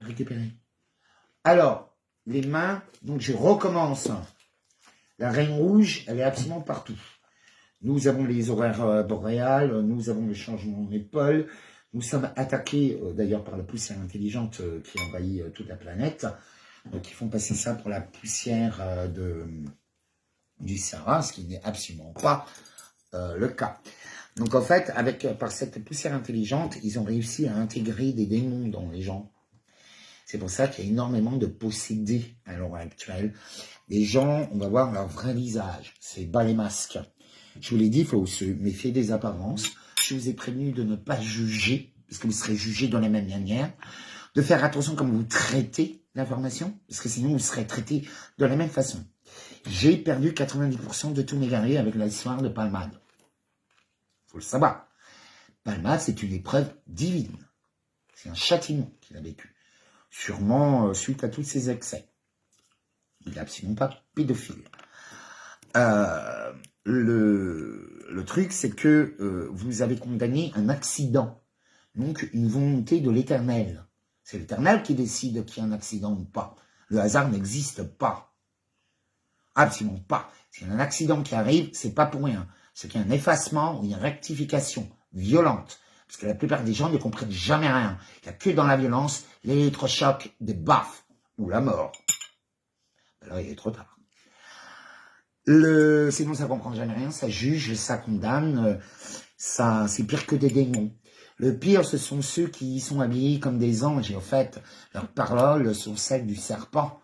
récupérer. Alors, les mains, donc je recommence. La reine rouge, elle est absolument partout. Nous avons les horaires boréales, nous avons le changement d'épaule, nous sommes attaqués d'ailleurs par la poussière intelligente qui envahit toute la planète, qui font passer ça pour la poussière du Sahara, ce qui n'est absolument pas le cas. Donc en fait, par cette poussière intelligente, ils ont réussi à intégrer des démons dans les gens. C'est pour ça qu'il y a énormément de possédés à l'heure actuelle. Les gens, on va voir leur vrai visage, c'est bas les masques. Je vous l'ai dit, il faut se méfier des apparences. Je vous ai prévenu de ne pas juger, parce que vous serez jugé de la même manière. De faire attention comme vous traitez l'information, parce que sinon vous serez traité de la même façon. J'ai perdu 90% de tous mes guerriers avec l'histoire de Palmade. Il faut le savoir. Palmade, c'est une épreuve divine. C'est un châtiment qu'il a vécu. Sûrement suite à tous ses excès. Il n'est absolument pas pédophile. Le truc, c'est que vous avez condamné un accident. Donc, une volonté de l'éternel. C'est l'éternel qui décide qu'il y a un accident ou pas. Le hasard n'existe pas. Absolument pas. S'il y a un accident qui arrive, c'est pas pour rien. C'est qu'il y a un effacement ou une rectification violente. Parce que la plupart des gens ne comprennent jamais rien. Il n'y a que dans la violence, l'électrochoc, des baffes ou la mort. Alors, il est trop tard. Sinon, ça comprend jamais rien, ça juge, ça condamne, c'est pire que des démons. Le pire, ce sont ceux qui sont habillés comme des anges, et en fait, leurs paroles sont celles du serpent.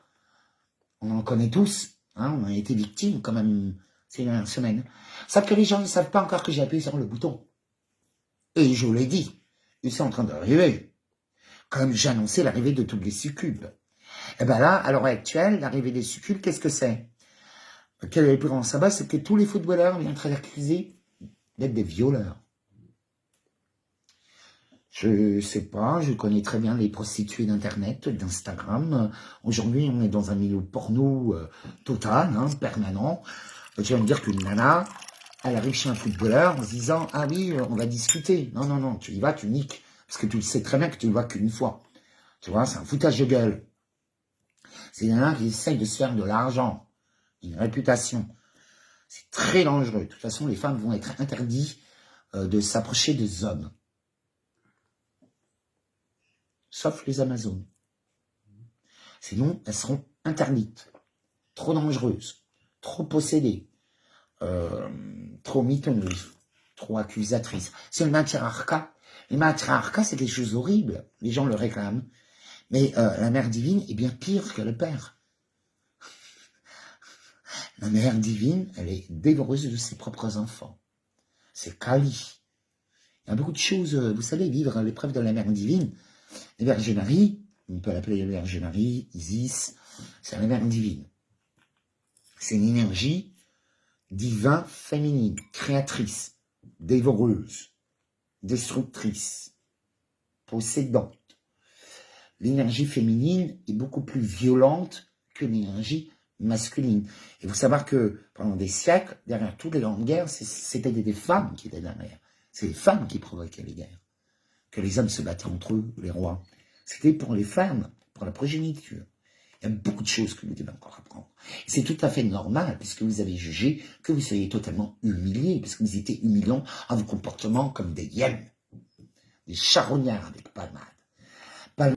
On en connaît tous, hein, on a été victimes quand même ces dernières semaines. Sauf que les gens ne savent pas encore que j'ai appuyé sur le bouton. Et je vous l'ai dit, ils sont en train d'arriver. Comme j'ai annoncé l'arrivée de toutes les succubes. Et bien là, à l'heure actuelle, l'arrivée des succubes, qu'est-ce que c'est? Quel est le plus grand sabbat? C'est que tous les footballeurs viennent être accusés d'être des violeurs. Je sais pas, je connais très bien les prostituées d'Internet, d'Instagram. Aujourd'hui, on est dans un milieu porno total, hein, permanent. Tu vas me dire qu'une nana, elle arrive chez un footballeur en se disant « Ah oui, on va discuter. » Non, non, non, tu y vas, tu niques. Parce que tu le sais très bien que tu ne vas qu'une fois. Tu vois, c'est un foutage de gueule. C'est une nana qui essaye de se faire de l'argent, une réputation. C'est très dangereux. De toute façon, les femmes vont être interdites de s'approcher des hommes. Sauf les Amazones. Sinon, elles seront interdites. Trop dangereuses. Trop possédées. Trop mitonneuses. Trop accusatrices. C'est le matriarcat. Le matriarcat, c'est quelque chose d'horrible. Les gens le réclament. Mais la mère divine est bien pire que le père. La mère divine, elle est dévoreuse de ses propres enfants. C'est Kali. Il y a beaucoup de choses, vous savez, vivre l'épreuve de la mère divine. La Vierge Marie, on peut l'appeler la Vierge Marie, Isis, c'est la mère divine. C'est une énergie divine, féminine, créatrice, dévoreuse, destructrice, possédante. L'énergie féminine est beaucoup plus violente que l'énergie masculine. Il faut savoir que pendant des siècles, derrière toutes les grandes guerres, c'était des femmes qui étaient derrière. C'est les femmes qui provoquaient les guerres. Que les hommes se battaient entre eux, les rois. C'était pour les femmes, pour la progéniture. Il y a beaucoup de choses que vous devez encore apprendre. C'est tout à fait normal, puisque vous avez jugé que vous soyez totalement humiliés, parce que vous étiez humiliants en vos comportements comme des hyènes, des charognards avec pas mal.